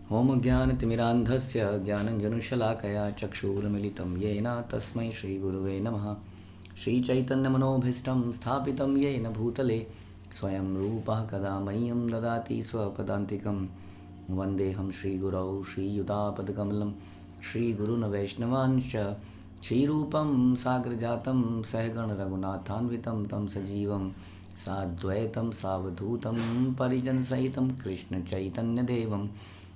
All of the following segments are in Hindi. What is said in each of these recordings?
होम ज्ञानतिमिरान्धस्य ज्ञानञ्जनशलाकया चक्षुरुन्मिलितं येन तस्मै श्रीगुरुवे नमः। श्रीचैतन्यमनोभीष्टं स्थापितं येन भूतले स्वयं रूपः कदा मह्यं ददाति स्वपदान्तिकं। वन्देऽहं श्रीगुरौ श्रीयुतापदकमलं श्रीगुरून् वैष्णवांश्च श्रीरूपं साग्रजातं सहगणरघुनाथान्वितं तं सजीवं साद्वैतं सावधूतं परिजनसहितं कृष्णचैतन्यदेवं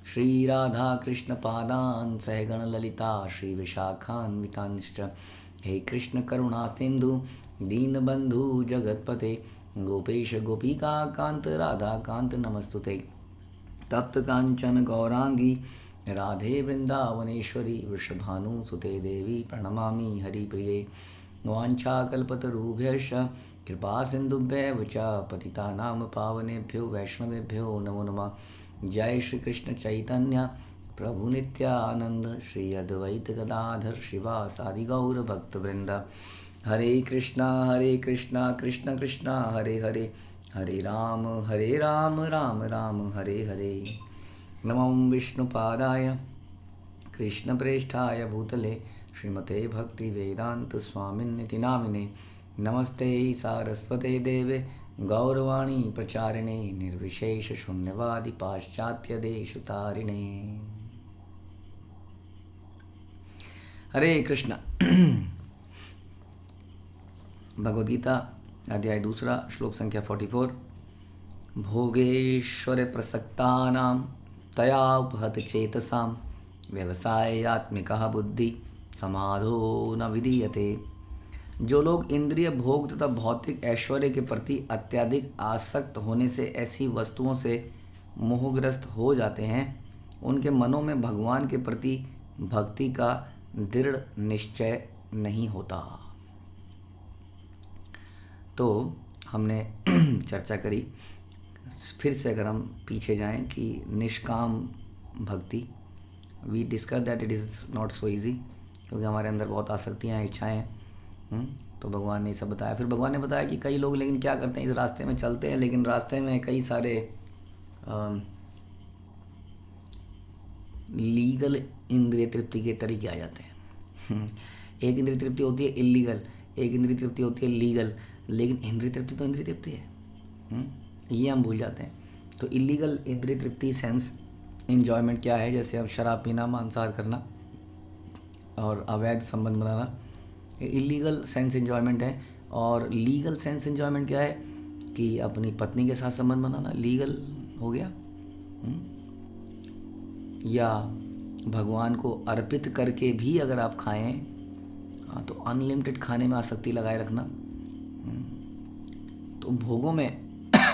श्रीराधाकृष्णपादान् सहगणललिता श्रीविशाखान्वितांश्च। हे कृष्ण करुणा सिंधु दीनबंधु जगतपते गोपेश गोपिका कांत राधा कांत नमस्तुते। तप्त कांचन गौरांगी राधे वृंदावनेश्वरी वृषभानुसुते देवी प्रणमामि हरिप्रिये। वाञ्छाकल्पतरुभ्यश्च कृपा सिन्धुभ्यैव च पतितानां पावनेभ्यो वैष्णवेभ्यो नमो नमः। जय श्री कृष्ण चैतन्य प्रभु नित्यानंद श्री अद्वैत गदाधर शिवासादि गौर भक्तवृंद। हरे कृष्णा कृष्ण कृष्णा हरे हरे हरे राम राम राम हरे हरे। नमो विष्णुपादाय कृष्णप्रेष्ठाय भूतले श्रीमते भक्तिवेदांत स्वामिन्निति नामिने। नमस्ते सारस्वते देवे गौरवाणी प्रचारिणे निर्विशेष शून्यवादी पाश्चात्य देशतारिणे। हरे कृष्ण। भगवद्गीता अध्याय 2 श्लोक संख्या 44। भोगेश्वर प्रसक्तानां तया उपहत चेतसां व्यवसायात्मिका बुद्धि समाधो न विधीयते। जो लोग इंद्रिय भोग तथा भौतिक ऐश्वर्य के प्रति अत्यधिक आसक्त होने से ऐसी वस्तुओं से मोहग्रस्त हो जाते हैं, उनके मनों में भगवान के प्रति भक्ति का दृढ़ निश्चय नहीं होता। तो हमने चर्चा करी, फिर से अगर हम पीछे जाएं कि निष्काम भक्ति, we discuss that it is not so easy, क्योंकि हमारे अंदर बहुत आसक्तियाँ इच्छाएँ हैं। तो भगवान ने सब बताया। फिर भगवान ने बताया कि कई लोग लेकिन क्या करते हैं, इस रास्ते में चलते हैं, लेकिन रास्ते में कई सारे लीगल इंद्रिय तृप्ति के तरीके आ जाते हैं। एक इंद्रिय तृप्ति होती है इलीगल, एक इंद्रिय तृप्ति होती है लीगल, लेकिन इंद्रिय तृप्ति तो इंद्रिय तृप्ति है। ये हम भूल जाते हैं। तो इलीगल इंद्रिय तृप्ति सेंस एंजॉयमेंट क्या है, जैसे अब शराब पीना, मांसाहार करना और अवैध संबंध बनाना, इलीगल सेंस एंजॉयमेंट है। और लीगल सेंस एंजॉयमेंट क्या है कि अपनी पत्नी के साथ संबंध बनाना लीगल हो गया। या भगवान को अर्पित करके भी अगर आप खाएं, हाँ, तो अनलिमिटेड खाने में आसक्ति लगाए रखना। तो भोगों में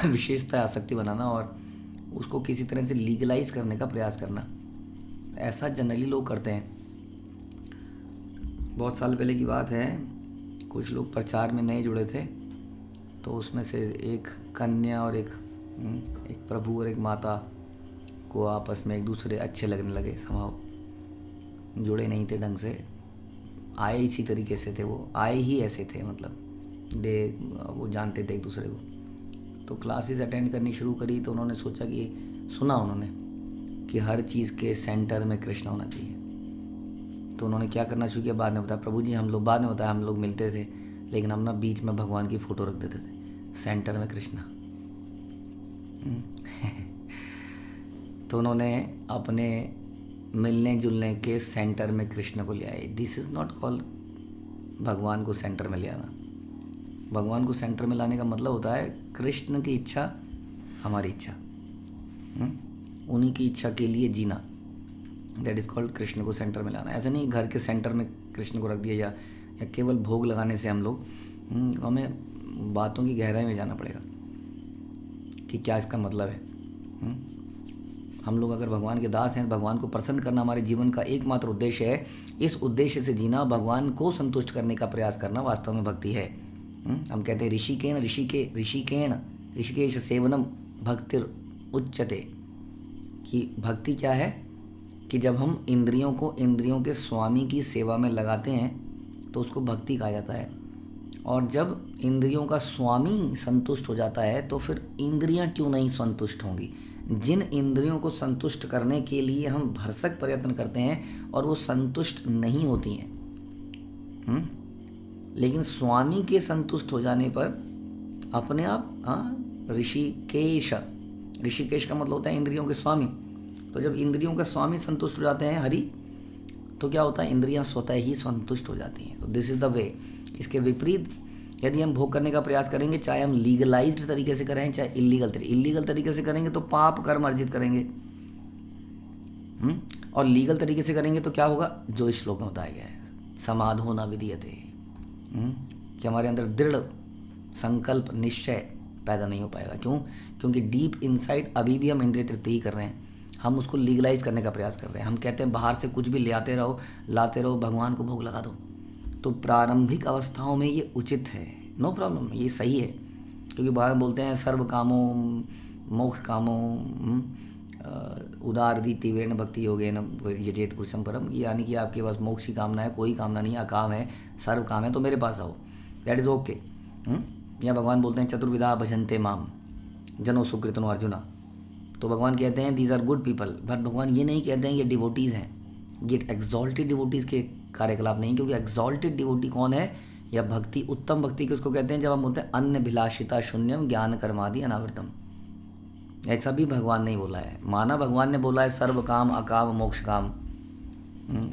विशेषता आसक्ति बनाना और उसको किसी तरह से लीगलाइज करने का प्रयास करना, ऐसा जनरली लोग करते हैं। बहुत साल पहले की बात है, कुछ लोग प्रचार में नए जुड़े थे, तो उसमें से एक कन्या और एक प्रभु और एक माता को आपस में एक दूसरे अच्छे लगने लगे। समाव जुड़े नहीं थे ढंग से, आए इसी तरीके से थे, वो आए ही ऐसे थे, मतलब वो जानते थे एक दूसरे को। तो क्लासेस अटेंड करनी शुरू करी, तो उन्होंने सोचा कि सुना उन्होंने कि हर चीज़ के सेंटर में कृष्ण होना चाहिए। तो उन्होंने क्या करना शुरू किया, बाद में बताया, प्रभु जी हम लोग, बाद में बताया, हम लोग मिलते थे, लेकिन हम ना बीच में भगवान की फ़ोटो रख देते थे, सेंटर में कृष्णा। तो उन्होंने अपने मिलने जुलने के सेंटर में कृष्ण को ले आए। दिस इज़ नॉट कॉल्ड भगवान को सेंटर में ले आना। भगवान को सेंटर में लाने का मतलब होता है कृष्ण की इच्छा हमारी इच्छा, उन्हीं की इच्छा के लिए जीना। दैट इज़ कॉल्ड कृष्ण को सेंटर में लाना। ऐसा नहीं घर के सेंटर में कृष्ण को रख दिया या केवल भोग लगाने से हम लोग, हमें बातों की गहराई में जाना पड़ेगा कि क्या इसका मतलब है। हम लोग अगर भगवान के दास हैं, भगवान को प्रसन्न करना हमारे जीवन का एकमात्र उद्देश्य है। इस उद्देश्य से जीना, भगवान को संतुष्ट करने का प्रयास करना वास्तव में भक्ति है। हम कहते हैं ऋषिकेश सेवनम भक्तिर उच्चते, कि भक्ति क्या है कि जब हम इंद्रियों को इंद्रियों के स्वामी की सेवा में लगाते हैं तो उसको भक्ति कहा जाता है। और जब इंद्रियों का स्वामी संतुष्ट हो जाता है तो फिर इंद्रियां क्यों नहीं संतुष्ट होंगी। जिन इंद्रियों को संतुष्ट करने के लिए हम भरसक प्रयत्न करते हैं और वो संतुष्ट नहीं होती हैं, लेकिन स्वामी के संतुष्ट हो जाने पर अपने आप ऋषिकेश का मतलब होता है इंद्रियों के स्वामी। तो जब इंद्रियों के स्वामी संतुष्ट हो जाते हैं हरि, तो क्या होता है, इंद्रियां स्वतः ही संतुष्ट हो जाती हैं। तो दिस इज़ द वे। इसके विपरीत यदि हम भोग करने का प्रयास करेंगे, चाहे हम लीगलाइज्ड तरीके से करें चाहे इलीगल तरीके से करेंगे, तो पाप कर्म अर्जित करेंगे। और लीगल तरीके से करेंगे तो क्या होगा, जो इस श्लोक में बताया गया है, समाधो न विधीयते, कि हमारे अंदर दृढ़ संकल्प निश्चय पैदा नहीं हो पाएगा। क्यों? क्योंकि डीप इनसाइड अभी भी हम इंद्रिय तृप्ति ही कर रहे हैं, हम उसको लीगलाइज करने का प्रयास कर रहे हैं। हम कहते हैं बाहर से कुछ भी ले आते रहो, लाते रहो, भगवान को भोग लगा दो। तो प्रारंभिक अवस्थाओं में ये उचित है, नो प्रॉब्लम, ये सही है। क्योंकि बाहर बोलते हैं सर्व कामों मोक्ष कामों उदार तीव्रेण भक्ति योगेन यजेत पुरुषम परम, यानी कि आपके पास मोक्ष की कामना है, कोई कामना नहीं, अकाम है, सर्व काम है, तो मेरे पास आओ, दैट इज़ ओके। या भगवान बोलते हैं चतुर्विधा भजन्ते माम जनो सुकृतनो अर्जुना, तो भगवान कहते हैं these are good people. But भगवान ये नहीं कहते हैं ये डिवोटीज़ हैं, ये एग्जॉल्टेड डिवोटीज़ के कार्यकलाप नहीं। क्योंकि एग्जॉल्टेड डिवोटी कौन है, या भक्ति, उत्तम भक्ति किसको कहते हैं, जब हम बोलते हैं अन्य भिलाषिता शून्यम ज्ञान कर्मादि अनावृतम। ऐसा भी भगवान नहीं बोला है, माना भगवान ने बोला है सर्व काम अकाम मोक्ष काम,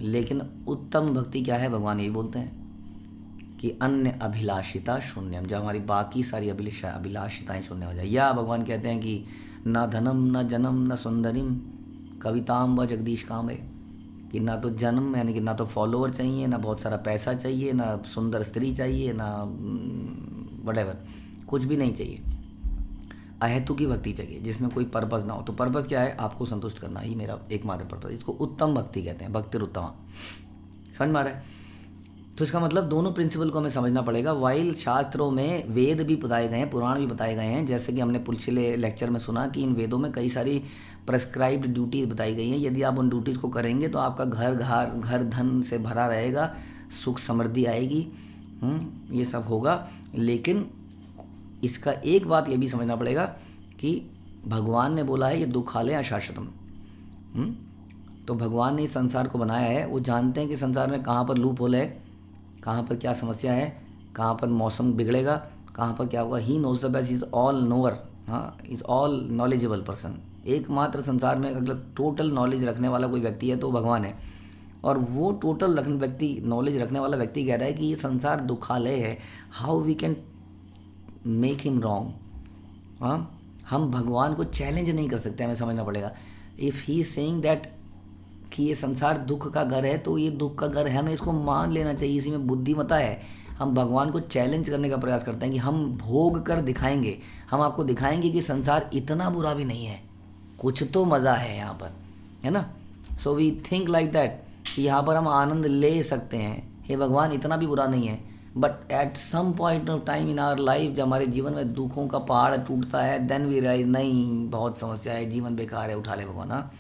लेकिन उत्तम भक्ति क्या है, भगवान यही बोलते हैं कि अन्य अभिलाषिता शून्यम, जब हमारी बाकी सारी अभिलाषिताएं शून्य हो जाए। या भगवान कहते हैं कि न धनम न जन्म न सुंदरिम कविताम व जगदीश काम है, कि ना तो जन्म यानी कि ना तो फॉलोवर चाहिए, ना बहुत सारा पैसा चाहिए, ना सुंदर स्त्री चाहिए, ना वटेवर, कुछ भी नहीं चाहिए। अहेतु की भक्ति चाहिए जिसमें कोई पर्पज़ ना हो। तो पर्पज़ क्या है, आपको संतुष्ट करना ही मेरा एकमात्र पर्पज़। इसको उत्तम भक्ति कहते हैं, भक्तिरुत्तमा। समझ में आ रहा है? तो इसका मतलब दोनों प्रिंसिपल को हमें समझना पड़ेगा। वाइल शास्त्रों में वेद भी बताए गए हैं, पुराण भी बताए गए हैं, जैसे कि हमने पिछले लेक्चर में सुना कि इन वेदों में कई सारी प्रेस्क्राइब्ड ड्यूटीज़ बताई गई हैं। यदि आप उन ड्यूटीज़ को करेंगे तो आपका घर धन से भरा रहेगा, सुख समृद्धि आएगी, ये सब होगा। लेकिन इसका एक बात ये भी समझना पड़ेगा कि भगवान ने बोला है ये दुखालय अशाश्वतम। तो भगवान ने इस संसार को बनाया है, वो जानते हैं कि संसार में कहाँ पर लूप होल है, कहाँ पर क्या समस्या है, कहाँ पर मौसम बिगड़ेगा, कहाँ पर क्या होगा। He knows the best, is all knower, is all knowledgeable person. एकमात्र संसार में अगर टोटल नॉलेज रखने वाला कोई व्यक्ति है तो भगवान है। और वो टोटल नॉलेज रखने वाला व्यक्ति कह रहा है कि ये संसार दुखालय है, how we can make him wrong. हम भगवान को चैलेंज नहीं कर सकते, हमें समझना पड़ेगा। इफ़ ही सेइंग दैट कि ये संसार दुख का घर है, तो ये दुख का घर है, हमें इसको मान लेना चाहिए, इसी में बुद्धिमत्ता है। हम भगवान को चैलेंज करने का प्रयास करते हैं कि हम भोग कर दिखाएंगे, हम आपको दिखाएंगे कि संसार इतना बुरा भी नहीं है, कुछ तो मज़ा है यहाँ पर, है ना। So we think like that कि यहाँ पर हम आनंद ले सकते हैं, हे भगवान इतना भी बुरा नहीं है। But at some point of time in our life, जब हमारे जीवन में दुखों का पहाड़ टूटता है, देन वी रियलाइज नहीं बहुत समस्या है, जीवन बेकार है, उठा ले भगवान।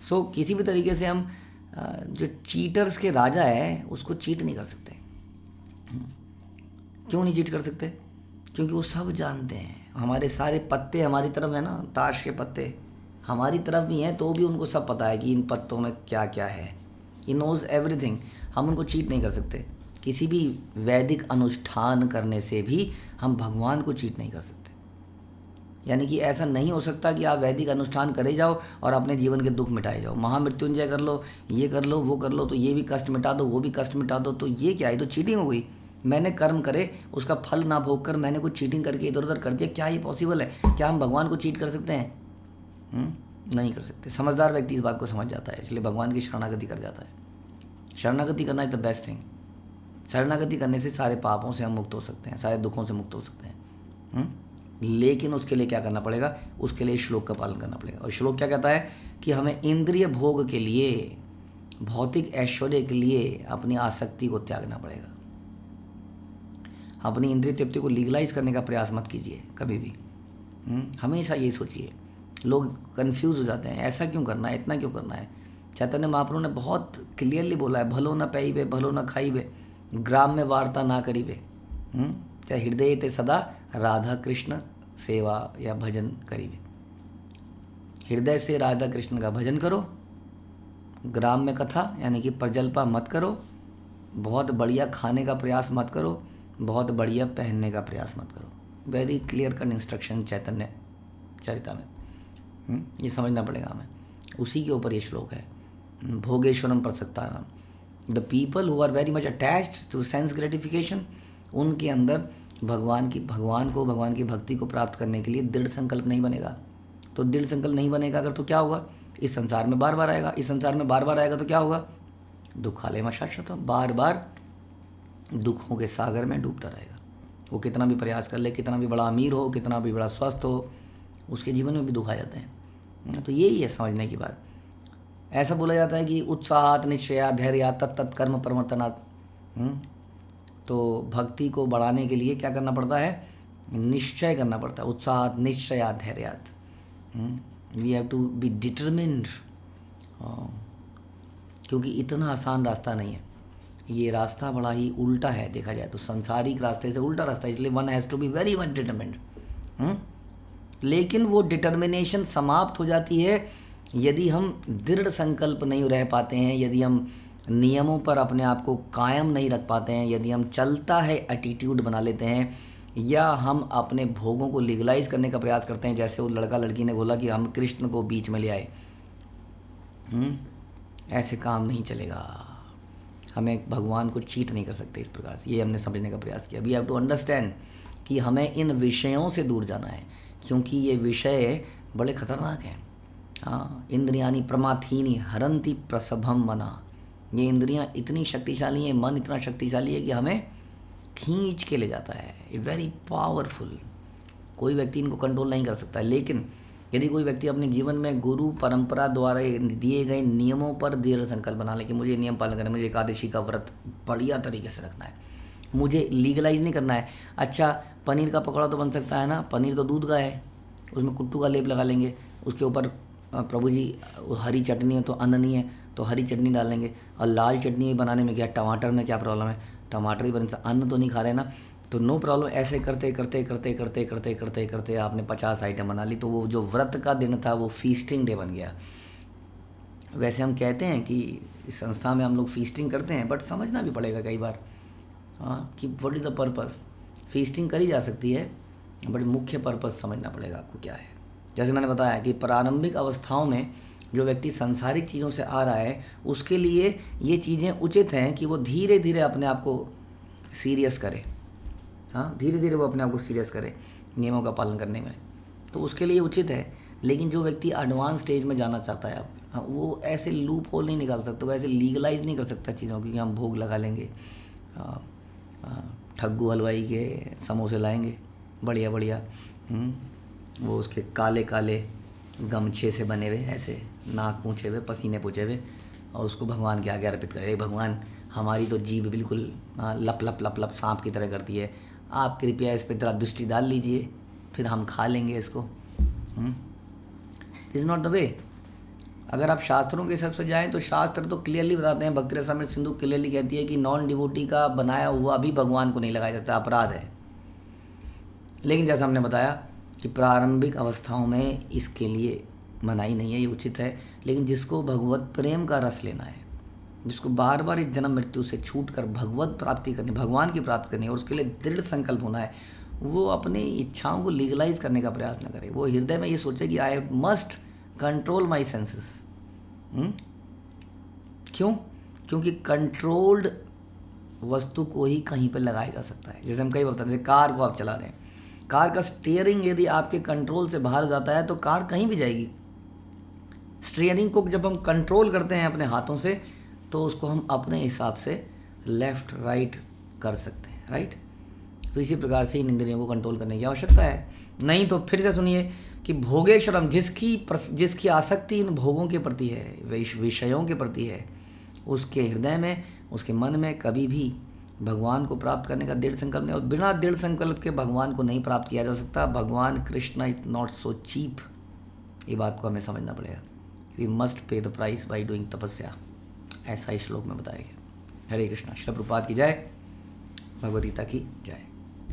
सो किसी भी तरीके से हम जो चीटर्स के राजा है उसको चीट नहीं कर सकते। क्यों नहीं चीट कर सकते? क्योंकि वो सब जानते हैं, हमारे सारे पत्ते हमारी तरफ है ना, ताश के पत्ते हमारी तरफ भी हैं, तो भी उनको सब पता है कि इन पत्तों में क्या क्या है। He knows everything. हम उनको चीट नहीं कर सकते। किसी भी वैदिक अनुष्ठान करने से भी हम भगवान को चीट नहीं कर सकते। यानी कि ऐसा नहीं हो सकता कि आप वैदिक अनुष्ठान करे जाओ और अपने जीवन के दुख मिटाए जाओ, महामृत्युंजय कर लो, ये कर लो, वो कर लो, तो ये भी कष्ट मिटा दो, वो भी कष्ट मिटा दो, तो ये क्या है, तो चीटिंग हो गई। मैंने कर्म करे, उसका फल ना भोग कर मैंने कुछ चीटिंग करके इधर उधर कर दिया, क्या ये पॉसिबल है? क्या हम भगवान को चीट कर सकते हैं? नहीं कर सकते। समझदार व्यक्ति इस बात को समझ जाता है, इसलिए भगवान की शरणागति कर जाता है। शरणागति करना इज द बेस्ट थिंग। शरणागति करने से सारे पापों से हम मुक्त हो सकते हैं, सारे दुखों से मुक्त हो सकते हैं। लेकिन उसके लिए क्या करना पड़ेगा? उसके लिए श्लोक का पालन करना पड़ेगा। और श्लोक क्या कहता है कि हमें इंद्रिय भोग के लिए, भौतिक ऐश्वर्य के लिए अपनी आसक्ति को त्यागना पड़ेगा। अपनी इंद्रिय तृप्ति को लीगलाइज करने का प्रयास मत कीजिए कभी भी। हमेशा यही सोचिए। लोग कंफ्यूज हो जाते हैं, ऐसा क्यों करना है, इतना क्यों करना है। चैतन्य महाप्रभु ने बहुत क्लियरली बोला है, भलो न पैबे भलो न खाइबे, ग्राम में वार्ता ना करीबे। चाहे हृदय ते सदा राधा कृष्ण सेवा या भजन करीबे। हृदय से राधा कृष्ण का भजन करो, ग्राम में कथा यानी कि प्रजल्पा मत करो, बहुत बढ़िया खाने का प्रयास मत करो, बहुत बढ़िया पहनने का प्रयास मत करो। वेरी क्लियर कट इंस्ट्रक्शन चैतन्य चरिता में। ये समझना पड़ेगा हमें, उसी के ऊपर ये श्लोक है। भोगेश्वरम प्रसक्तानाम, the people who are very much attached to sense gratification, उनके अंदर भगवान की भक्ति को प्राप्त करने के लिए दृढ़ संकल्प नहीं बनेगा। तो दृढ़ संकल्प नहीं बनेगा अगर, तो क्या होगा? इस संसार में बार बार आएगा। इस संसार में बार बार आएगा तो क्या होगा? दुखालय शाश्वत, बार बार दुखों के सागर में डूबता रहेगा। वो कितना भी प्रयास कर ले, कितना भी बड़ा अमीर हो, कितना भी बड़ा स्वस्थ हो, उसके जीवन में भी दुख आ जाते हैं। तो यही है समझने की बात। ऐसा बोला जाता है कि उत्साहात निश्चया धैर्या तत्त कर्म परवर्तनात्। तो भक्ति को बढ़ाने के लिए क्या करना पड़ता है? निश्चय करना पड़ता है। उत्साहात निश्चया धैर्यात्, we have to be determined. क्योंकि इतना आसान रास्ता नहीं है, ये रास्ता बड़ा ही उल्टा है। देखा जाए तो सांसारिक रास्ते से उल्टा रास्ता है, इसलिए one has to be very much determined. लेकिन वो डिटर्मिनेशन समाप्त हो जाती है यदि हम दृढ़ संकल्प नहीं रह पाते हैं, यदि हम नियमों पर अपने आप को कायम नहीं रख पाते हैं, यदि हम चलता है एटीट्यूड बना लेते हैं, या हम अपने भोगों को लीगलाइज करने का प्रयास करते हैं। जैसे वो लड़का लड़की ने बोला कि हम कृष्ण को बीच में ले आए। ऐसे काम नहीं चलेगा। हमें भगवान को चीट नहीं कर सकते इस प्रकार से। ये हमने समझने का प्रयास किया। वी हैव टू अंडरस्टैंड कि हमें इन विषयों से दूर जाना है, क्योंकि ये विषय बड़े खतरनाक हैं। हाँ, इंद्रियानी प्रमाथीनी हरंती प्रसभम मना। ये इंद्रियां इतनी शक्तिशाली हैं, मन इतना शक्तिशाली है कि हमें खींच के ले जाता है। Very powerful. कोई व्यक्ति इनको कंट्रोल नहीं कर सकता। लेकिन यदि कोई व्यक्ति अपने जीवन में गुरु परंपरा द्वारा दिए गए नियमों पर दृढ़ संकल्प बना ले कि मुझे नियम पालन करना है, मुझे एकादशी का व्रत बढ़िया तरीके से रखना है, मुझे लीगलाइज नहीं करना है। अच्छा, पनीर का पकौड़ा तो बन सकता है ना, पनीर तो दूध का है, उसमें कुट्टू का लेप लगा लेंगे, उसके ऊपर प्रभु जी हरी चटनी में तो अन्न नहीं है तो हरी चटनी डाल लेंगे, और लाल चटनी भी बनाने में क्या, टमाटर में क्या प्रॉब्लम है, टमाटर ही बन सकता, अन्न तो नहीं खा रहे ना, तो नो प्रॉब्लम। ऐसे करते करते करते करते करते करते करते आपने 50 आइटम बना ली, तो वो जो व्रत का दिन था वो फीस्टिंग डे बन गया। वैसे हम कहते हैं कि इस संस्था में हम लोग फीस्टिंग करते हैं, बट समझना भी पड़ेगा कई बार कि what is the purpose. Feasting करी जा सकती है, बट मुख्य पर्पस समझना पड़ेगा आपको क्या है। जैसे मैंने बताया कि प्रारंभिक अवस्थाओं में जो व्यक्ति सांसारिक चीज़ों से आ रहा है, उसके लिए ये चीज़ें उचित हैं कि वो धीरे धीरे अपने आप को सीरियस करे। हाँ, धीरे धीरे वो अपने आप को सीरियस करे नियमों का पालन करने में, तो उसके लिए उचित है। लेकिन जो व्यक्ति एडवांस स्टेज में जाना चाहता है अब, वो ऐसे लूप होल नहीं निकाल सकता, वो ऐसे लीगलाइज नहीं कर सकता चीज़ों की कि हम भोग लगा लेंगे, ठग्गू हलवाई के समोसे लाएंगे बढ़िया बढ़िया, वो उसके काले काले गमछे से बने हुए, ऐसे नाक पूछे हुए, पसीने पूछे हुए, और उसको भगवान के आगे अर्पित करे। भगवान, हमारी तो जीभ बिल्कुल लप लप लप लप सांप की तरह करती है, आप कृपया इस पर जरा दृष्टि डाल लीजिए, फिर हम खा लेंगे इसको। This is not the way. अगर आप शास्त्रों के हिसाब से जाएं तो शास्त्र तो क्लियरली बताते हैं, भक्ति रसामृत सिंधु क्लियरली कहती है कि नॉन डिवोटी का बनाया हुआ भी भगवान को नहीं लगाया जाता, अपराध है। लेकिन जैसा हमने बताया कि प्रारंभिक अवस्थाओं में इसके लिए मनाही नहीं है, ये उचित है। लेकिन जिसको भगवत प्रेम का रस लेना है, जिसको बार बार इस जन्म मृत्यु से छूट कर भगवत प्राप्ति करनी, भगवान की प्राप्ति करनी है, और उसके लिए दृढ़ संकल्प होना है, वो अपनी इच्छाओं को लीगलाइज करने का प्रयास न करे। वो हृदय में ये सोचे कि I must control my senses. क्यों? क्योंकि कंट्रोल्ड वस्तु को ही कहीं पर लगाया जा सकता है। जैसे हम कई बार बताते हैं, कार को आप चला रहे हैं, कार का स्टीयरिंग यदि आपके कंट्रोल से बाहर जाता है तो कार कहीं भी जाएगी। स्टीयरिंग को जब हम कंट्रोल करते हैं अपने हाथों से, तो उसको हम अपने हिसाब से लेफ़्ट राइट कर सकते हैं, राइट। तो इसी प्रकार से इन इंद्रियों को कंट्रोल करने की आवश्यकता है। नहीं तो फिर से सुनिए कि भोगेश्वरम, जिसकी आसक्ति इन भोगों के प्रति है, विषयों के प्रति है, उसके हृदय में, उसके मन में कभी भी भगवान को प्राप्त करने का दृढ़ संकल्प नहीं। और बिना दृढ़ संकल्प के भगवान को नहीं प्राप्त किया जा सकता। भगवान Krishna is not so cheap. ये बात को हमें समझना पड़ेगा। We must pay the price by doing tapasya, ऐसा इस श्लोक में बताया गया। हरे कृष्णा। श्री प्रभुपाद की जय, भगवद गीता की जय।